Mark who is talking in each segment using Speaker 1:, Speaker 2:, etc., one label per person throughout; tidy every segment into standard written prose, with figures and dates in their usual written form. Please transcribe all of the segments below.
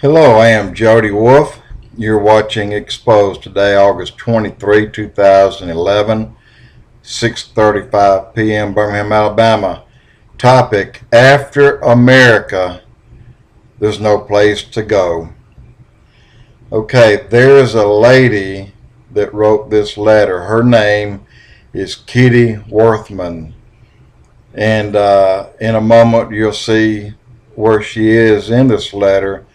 Speaker 1: Hello, I am Jody Wolf. You're watching EXPOZ today, August 23, 2011, 6:35 p.m. Birmingham, Alabama. Topic: After America, there's no place to go. Okay, there is a lady that wrote this letter. Her name is Kitty Werthmann. And in a moment, you'll see where she is in this letter.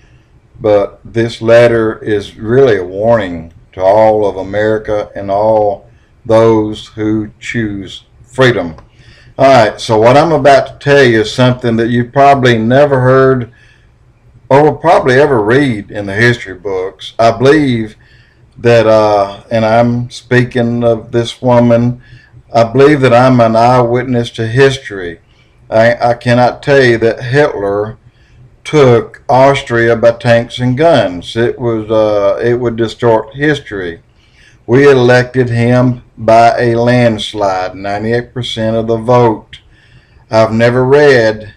Speaker 1: But this letter is really a warning to all of America and all those who choose freedom. All right, so what I'm about to tell you is something that you've probably never heard or will probably ever read in the history books. I believe that, and I'm speaking of this woman, I believe that I'm an eyewitness to history. I cannot tell you that Hitler took Austria by tanks and guns. It would distort history. We elected him by a landslide, 98% of the vote. I've never read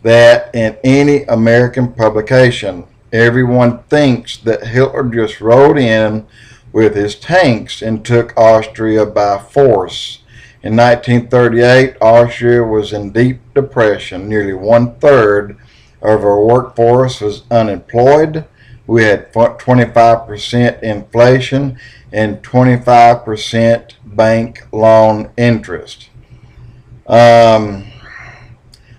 Speaker 1: that in any American publication. Everyone thinks that Hitler just rode in with his tanks and took Austria by force. In 1938, Austria was in deep depression. Nearly 1/3 of our workforce was unemployed. We had 25% inflation and 25% bank loan interest.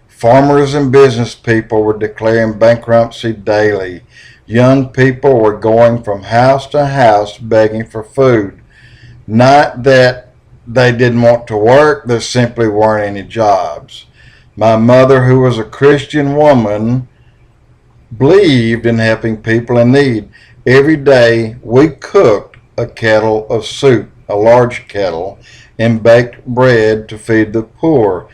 Speaker 1: Farmers and business people were declaring bankruptcy daily. Young people were going from house to house begging for food. Not that they didn't want to work, there simply weren't any jobs. My mother, who was a Christian woman, believed in helping people in need. Every day we cooked a kettle of soup, a large kettle, and baked bread to feed the poor,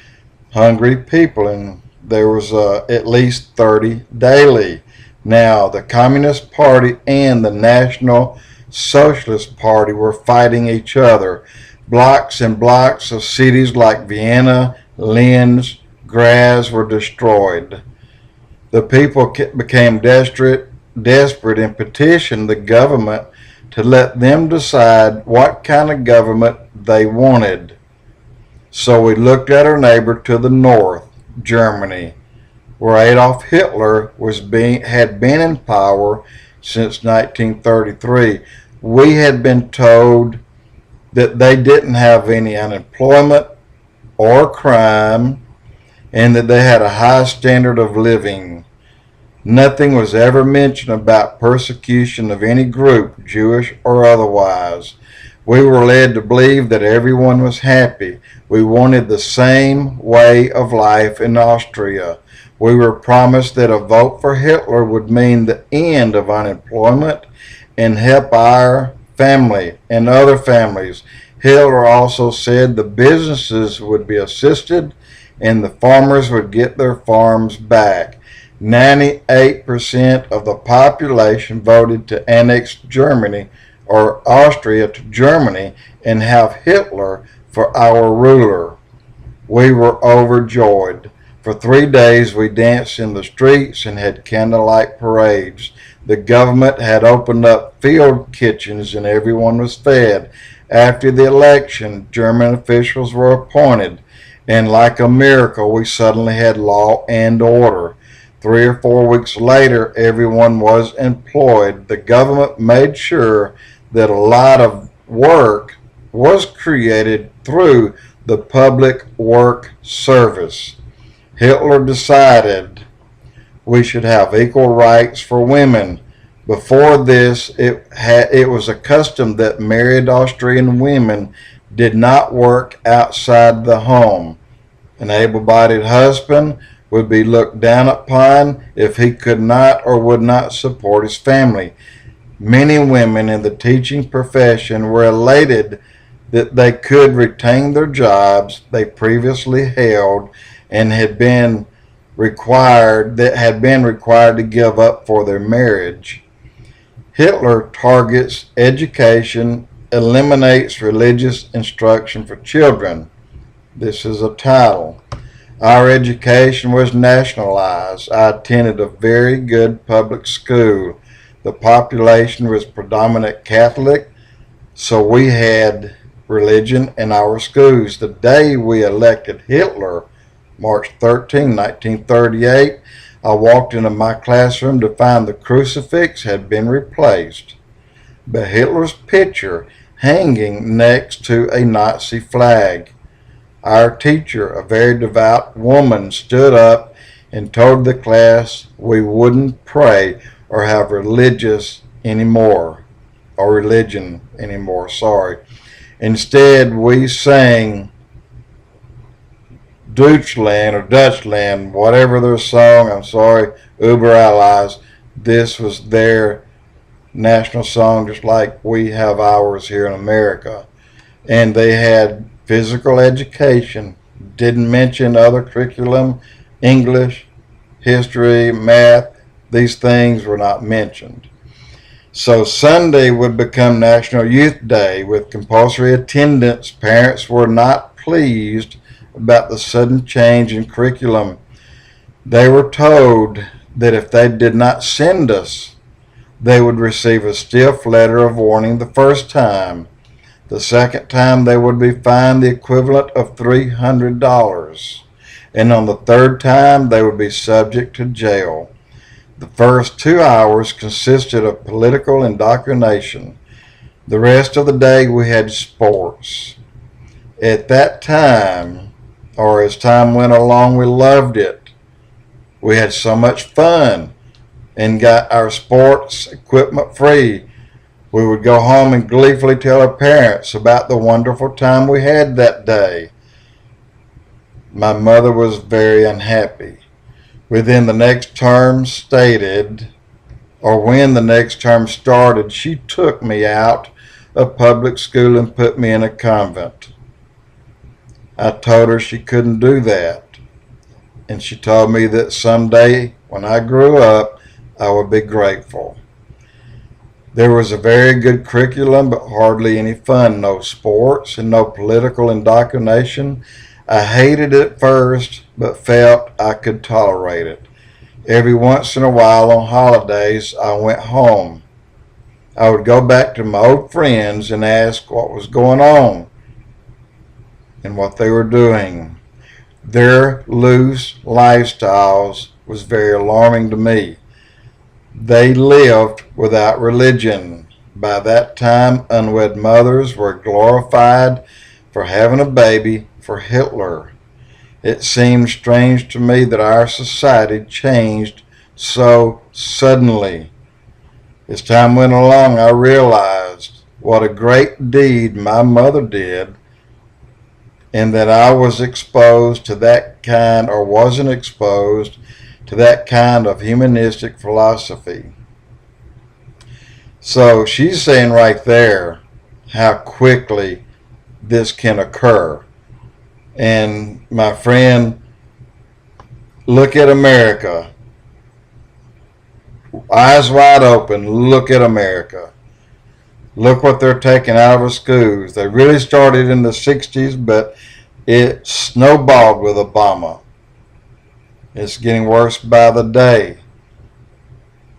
Speaker 1: hungry people, and there was at least 30 daily. Now, the Communist Party and the National Socialist Party were fighting each other. Blocks and blocks of cities like Vienna, Linz, Graz were destroyed. The people became desperate and petitioned the government to let them decide what kind of government they wanted. So we looked at our neighbor to the north, Germany, where Adolf Hitler had been in power since 1933. We had been told that they didn't have any unemployment or crime, and that they had a high standard of living. Nothing was ever mentioned about persecution of any group, Jewish or otherwise. We were led to believe that everyone was happy. We wanted the same way of life in Austria. We were promised that a vote for Hitler would mean the end of unemployment and help our family and other families. Hitler also said the businesses would be assisted and the farmers would get their farms back. 98% of the population voted to annex Germany or Austria to Germany and have Hitler for our ruler. We were overjoyed. For 3 days we danced in the streets and had candlelight parades. The government had opened up field kitchens and everyone was fed. After the election, German officials were appointed. And like a miracle, we suddenly had law and order. 3 or 4 weeks later, everyone was employed. The government made sure that a lot of work was created through the public work service. Hitler decided we should have equal rights for women. Before this, it was a custom that married Austrian women did not work outside the home. An able-bodied husband would be looked down upon if he could not or would not support his family. Many women in the teaching profession were elated that they could retain their jobs they previously held and had been required to give up for their marriage. Hitler targets education, eliminates religious instruction for children. This is a title. Our education was nationalized. I attended a very good public school. The population was predominant Catholic, so we had religion in our schools. The day we elected Hitler, March 13, 1938, I walked into my classroom to find the crucifix had been replaced by Hitler's picture hanging next to a Nazi flag. Our teacher, a very devout woman, stood up and told the class we wouldn't pray or have religion anymore. Instead, we sang Deutschland or Dutchland, whatever their song, Über Allies. This was their national song, just like we have ours here in America. And they had physical education, didn't mention other curriculum, English, history, math. These things were not mentioned. So Sunday would become National Youth Day with compulsory attendance. Parents were not pleased about the sudden change in curriculum. They were told that if they did not send us, they would receive a stiff letter of warning the first time. The second time they would be fined the equivalent of $300. And on the third time they would be subject to jail. The first 2 hours consisted of political indoctrination. The rest of the day we had sports. At that time, or as time went along, we loved it. We had so much fun and got our sports equipment free. We would go home and gleefully tell our parents about the wonderful time we had that day. My mother was very unhappy. When the next term started, she took me out of public school and put me in a convent. I told her she couldn't do that. And she told me that someday when I grew up, I would be grateful. There was a very good curriculum, but hardly any fun. No sports and no political indoctrination. I hated it at first, but felt I could tolerate it. Every once in a while on holidays, I went home. I would go back to my old friends and ask what was going on and what they were doing. Their loose lifestyles was very alarming to me. They lived without religion. By that time, unwed mothers were glorified for having a baby for Hitler. It seemed strange to me that our society changed so suddenly. As time went along, I realized what a great deed my mother did, and that I was exposed to that kind, or wasn't exposed to that kind of humanistic philosophy. So she's saying right there how quickly this can occur. And my friend, look at America. Eyes wide open, look at America. Look what they're taking out of our schools. They really started in the 60s, but it snowballed with Obama. It's getting worse by the day.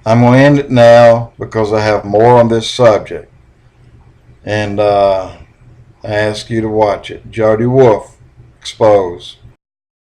Speaker 1: I'm going to end it now because I have more on this subject. And I ask you to watch it. Jody Wolf, EXPOZ.